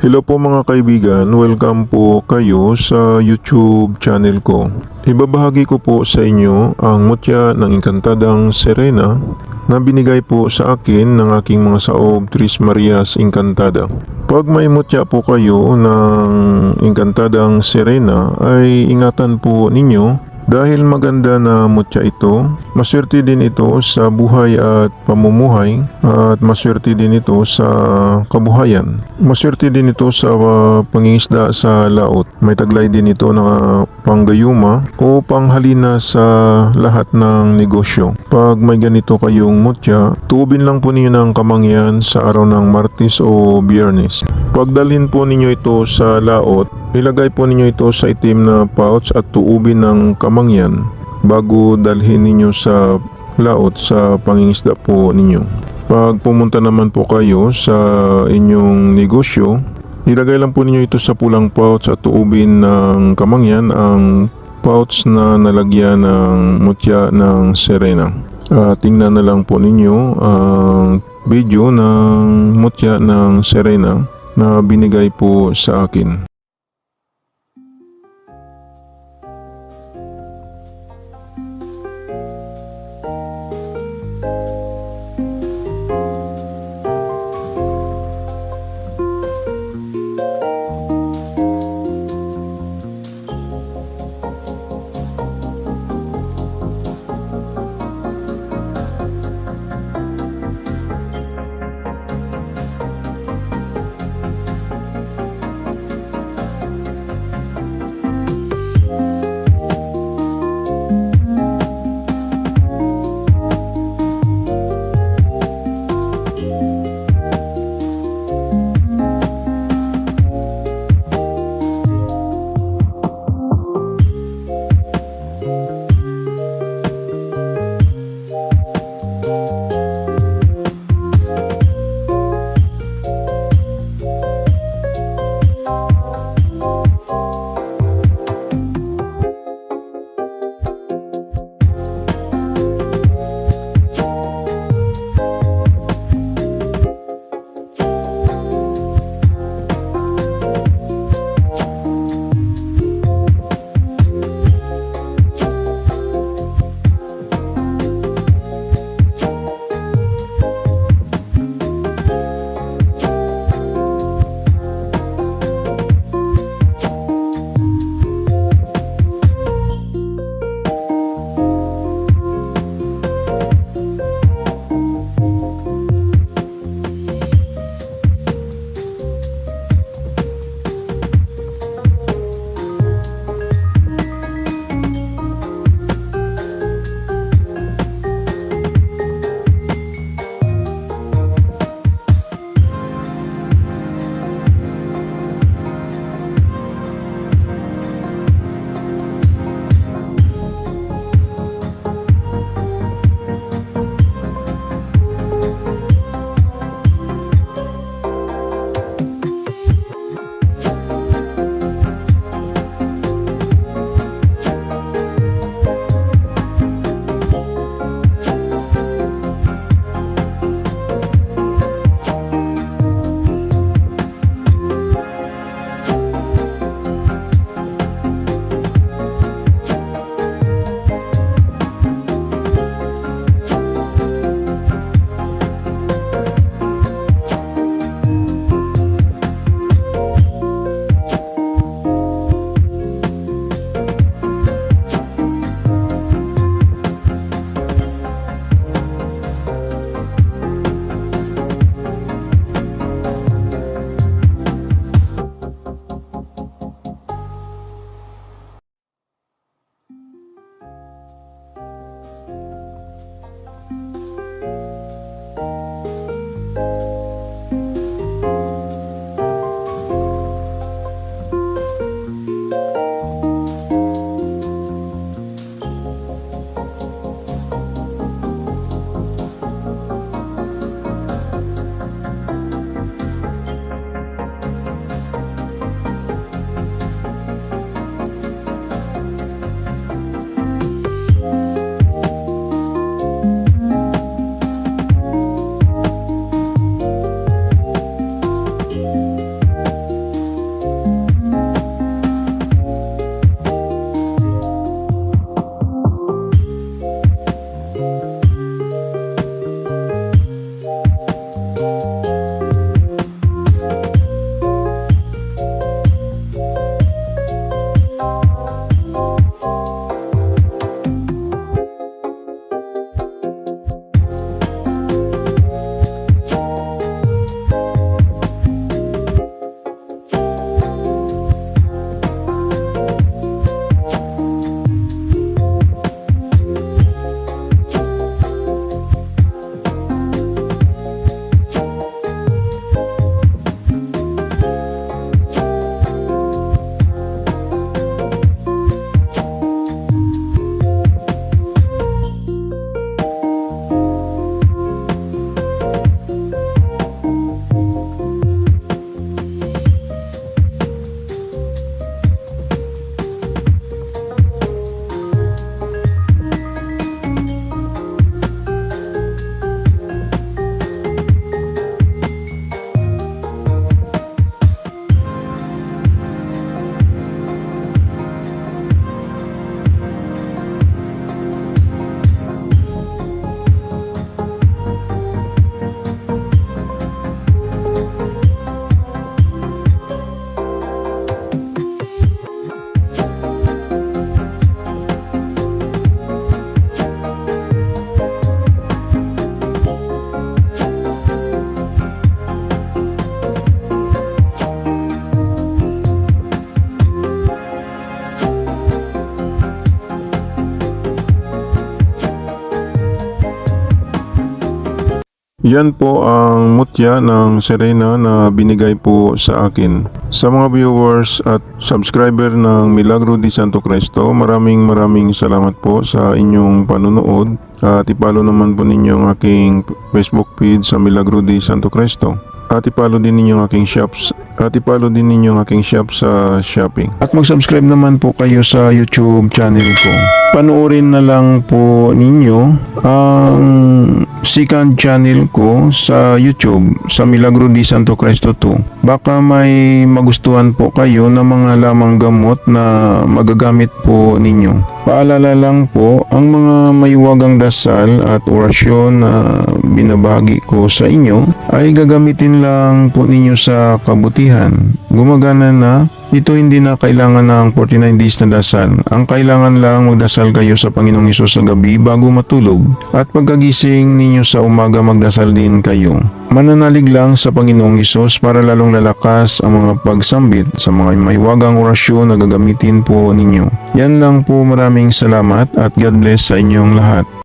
Hello po mga kaibigan, welcome po kayo sa YouTube channel ko. Ibabahagi ko po sa inyo ang mutya ng Encantadang Serena na binigay po sa akin ng aking mga saob Tres Marias Encantada. Pag may mutya po kayo ng Encantadang Serena ay ingatan po ninyo dahil maganda na mutya ito. Maswerte din ito sa buhay at pamumuhay at maswerte din ito sa kabuhayan. Maswerte din ito sa pangingisda sa laot. May taglay din ito na panggayuma o panghalina sa lahat ng negosyo. Pag may ganito kayong mutya, tuubin lang po ninyo ng kamangyan sa araw ng Martes o Biyernes. Pagdalhin po ninyo ito sa laot, ilagay po ninyo ito sa itim na pouch at tuubin ng kamangyan bago dalhin ninyo sa laot sa pangingisda po ninyo. Pag pumunta naman po kayo sa inyong negosyo, ilagay lang po ninyo ito sa pulang pouch at tuubin ng kamangyan ang pouch na nalagyan ng mutya ng Serena. Tingnan na lang po ninyo ang video ng mutya ng Serena na binigay po sa akin. Yan po ang mutya ng Serena na binigay po sa akin. Sa mga viewers at subscriber ng Milagro di Santo Cristo, maraming salamat po sa inyong panunood at ipalo naman po ninyo ang aking Facebook page sa Milagro di Santo Cristo. At ipalo din ninyo ang aking shop sa Shopee. At mag-subscribe naman po kayo sa YouTube channel ko. Panoorin na lang po ninyo ang second channel ko sa YouTube, sa Milagro di Santo Cristo 2. Baka may magustuhan po kayo ng mga lamang gamot na magagamit po ninyo. Paalala lang po, ang mga mayuwagang dasal at orasyon na binabahagi ko sa inyo ay gagamitin lang po ninyo sa kabutihan. Gumagana na. Ito hindi na kailangan ng 49 days na dasal. Ang kailangan lang magdasal kayo sa Panginoong Hesus sa gabi bago matulog. At pagkagising ninyo sa umaga magdasal din kayo. Mananalig lang sa Panginoong Hesus para lalong lalakas ang mga pagsambit sa mga mahiwagang orasyon na gagamitin po ninyo. Yan lang po, maraming salamat at God bless sa inyong lahat.